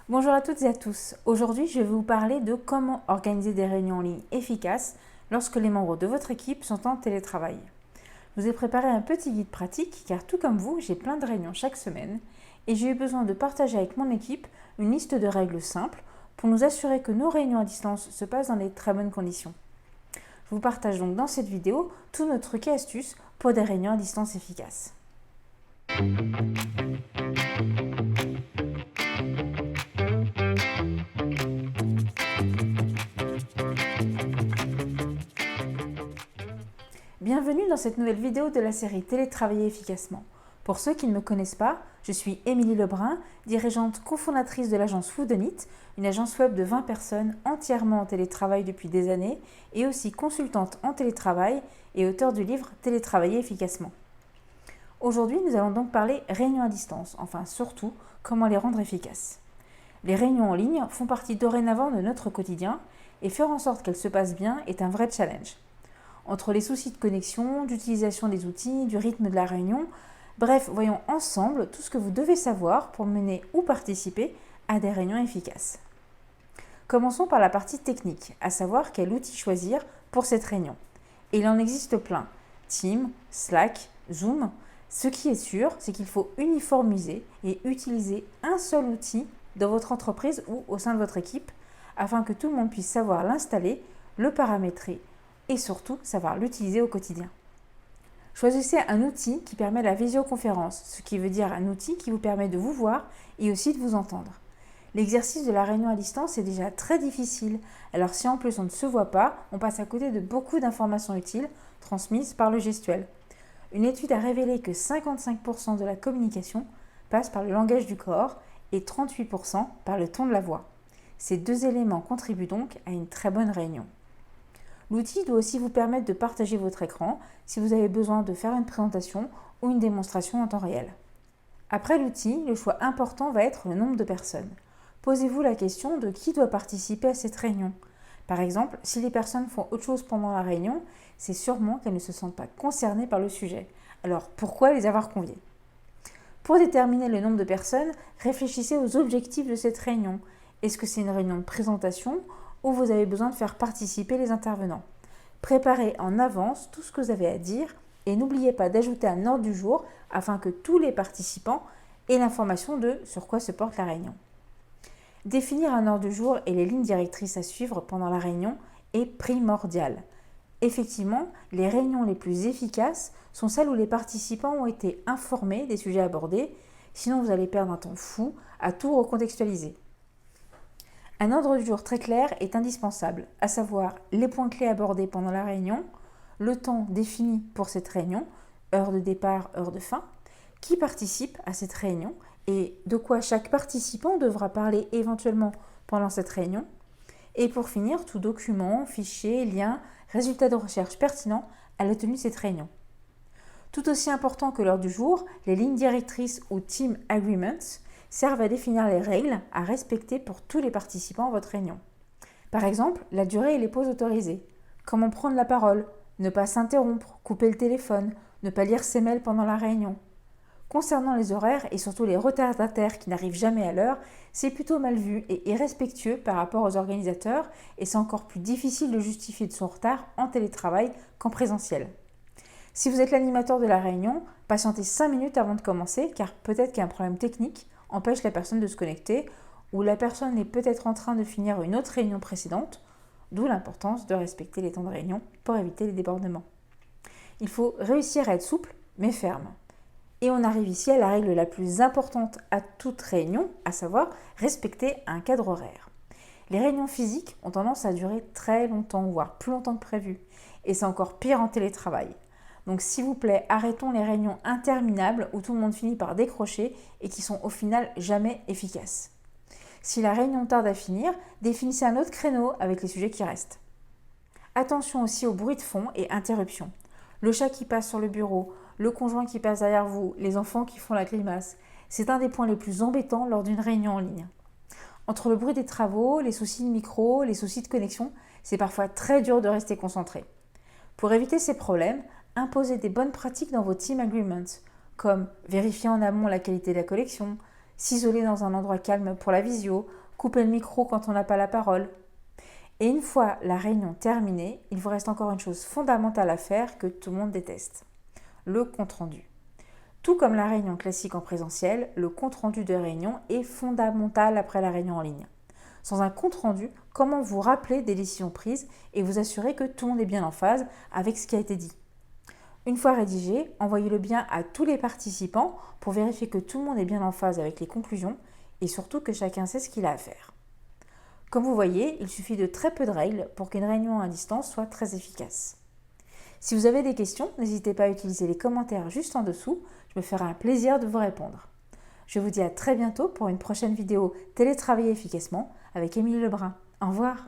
Bonjour à toutes et à tous. Aujourd'hui, je vais vous parler de comment organiser des réunions en ligne efficaces lorsque les membres de votre équipe sont en télétravail. Je vous ai préparé un petit guide pratique car tout comme vous, j'ai plein de réunions chaque semaine et j'ai eu besoin de partager avec mon équipe une liste de règles simples pour nous assurer que nos réunions à distance se passent dans de très bonnes conditions. Je vous partage donc dans cette vidéo tous nos trucs et astuces pour des réunions à distance efficaces. Bienvenue dans cette nouvelle vidéo de la série Télétravailler efficacement. Pour ceux qui ne me connaissent pas, je suis Émilie Lebrun, dirigeante cofondatrice de l'agence Woodenit, une agence web de 20 personnes entièrement en télétravail depuis des années et aussi consultante en télétravail et auteure du livre Télétravailler efficacement. Aujourd'hui, nous allons donc parler réunions à distance, enfin surtout comment les rendre efficaces. Les réunions en ligne font partie dorénavant de notre quotidien et faire en sorte qu'elles se passent bien est un vrai challenge. Entre les soucis de connexion, d'utilisation des outils, du rythme de la réunion, bref, voyons ensemble tout ce que vous devez savoir pour mener ou participer à des réunions efficaces. Commençons par la partie technique, à savoir quel outil choisir pour cette réunion. Et il en existe plein. Teams, Slack, Zoom. Ce qui est sûr, c'est qu'il faut uniformiser et utiliser un seul outil dans votre entreprise ou au sein de votre équipe afin que tout le monde puisse savoir l'installer, le paramétrer et surtout savoir l'utiliser au quotidien. Choisissez un outil qui permet la visioconférence, ce qui veut dire un outil qui vous permet de vous voir et aussi de vous entendre. L'exercice de la réunion à distance est déjà très difficile, alors si en plus on ne se voit pas, on passe à côté de beaucoup d'informations utiles transmises par le gestuel. Une étude a révélé que 55% de la communication passe par le langage du corps et 38% par le ton de la voix. Ces deux éléments contribuent donc à une très bonne réunion. L'outil doit aussi vous permettre de partager votre écran si vous avez besoin de faire une présentation ou une démonstration en temps réel. Après l'outil, le choix important va être le nombre de personnes. Posez-vous la question de qui doit participer à cette réunion. Par exemple, si les personnes font autre chose pendant la réunion, c'est sûrement qu'elles ne se sentent pas concernées par le sujet. Alors pourquoi les avoir conviées ? Pour déterminer le nombre de personnes, réfléchissez aux objectifs de cette réunion. Est-ce que c'est une réunion de présentation où vous avez besoin de faire participer les intervenants? Préparez en avance tout ce que vous avez à dire et n'oubliez pas d'ajouter un ordre du jour afin que tous les participants aient l'information de sur quoi se porte la réunion. Définir un ordre du jour et les lignes directrices à suivre pendant la réunion est primordial. Effectivement, les réunions les plus efficaces sont celles où les participants ont été informés des sujets abordés, sinon vous allez perdre un temps fou à tout recontextualiser. Un ordre du jour très clair est indispensable, à savoir les points clés abordés pendant la réunion, le temps défini pour cette réunion, heure de départ, heure de fin, qui participe à cette réunion et de quoi chaque participant devra parler éventuellement pendant cette réunion, et pour finir, tout document, fichier, lien, résultat de recherche pertinent à la tenue de cette réunion. Tout aussi important que l'heure du jour, les lignes directrices ou Team Agreements servent à définir les règles à respecter pour tous les participants à votre réunion. Par exemple, la durée et les pauses autorisées. Comment prendre la parole, ne pas s'interrompre, couper le téléphone, ne pas lire ses mails pendant la réunion. Concernant les horaires et surtout les retardataires qui n'arrivent jamais à l'heure, c'est plutôt mal vu et irrespectueux par rapport aux organisateurs et c'est encore plus difficile de justifier de son retard en télétravail qu'en présentiel. Si vous êtes l'animateur de la réunion, patientez 5 minutes avant de commencer car peut-être qu'un problème technique empêche la personne de se connecter ou la personne est peut-être en train de finir une autre réunion précédente, d'où l'importance de respecter les temps de réunion pour éviter les débordements. Il faut réussir à être souple mais ferme. Et on arrive ici à la règle la plus importante à toute réunion, à savoir respecter un cadre horaire. Les réunions physiques ont tendance à durer très longtemps, voire plus longtemps que prévu. Et c'est encore pire en télétravail. Donc s'il vous plaît, arrêtons les réunions interminables où tout le monde finit par décrocher et qui sont au final jamais efficaces. Si la réunion tarde à finir, définissez un autre créneau avec les sujets qui restent. Attention aussi aux bruits de fond et interruptions. Le chat qui passe sur le bureau, le conjoint qui passe derrière vous, les enfants qui font la grimace, c'est un des points les plus embêtants lors d'une réunion en ligne. Entre le bruit des travaux, les soucis de micro, les soucis de connexion, c'est parfois très dur de rester concentré. Pour éviter ces problèmes, imposez des bonnes pratiques dans vos team agreements, comme vérifier en amont la qualité de la connexion, s'isoler dans un endroit calme pour la visio, couper le micro quand on n'a pas la parole. Et une fois la réunion terminée, il vous reste encore une chose fondamentale à faire que tout le monde déteste, le compte-rendu. Tout comme la réunion classique en présentiel, le compte-rendu de réunion est fondamental après la réunion en ligne. Sans un compte-rendu, comment vous rappeler des décisions prises et vous assurer que tout le monde est bien en phase avec ce qui a été dit. Une fois rédigé, envoyez-le bien à tous les participants pour vérifier que tout le monde est bien en phase avec les conclusions et surtout que chacun sait ce qu'il a à faire. Comme vous voyez, il suffit de très peu de règles pour qu'une réunion à distance soit très efficace. Si vous avez des questions, n'hésitez pas à utiliser les commentaires juste en dessous, je me ferai un plaisir de vous répondre. Je vous dis à très bientôt pour une prochaine vidéo Télétravailler efficacement avec Émilie Lebrun. Au revoir.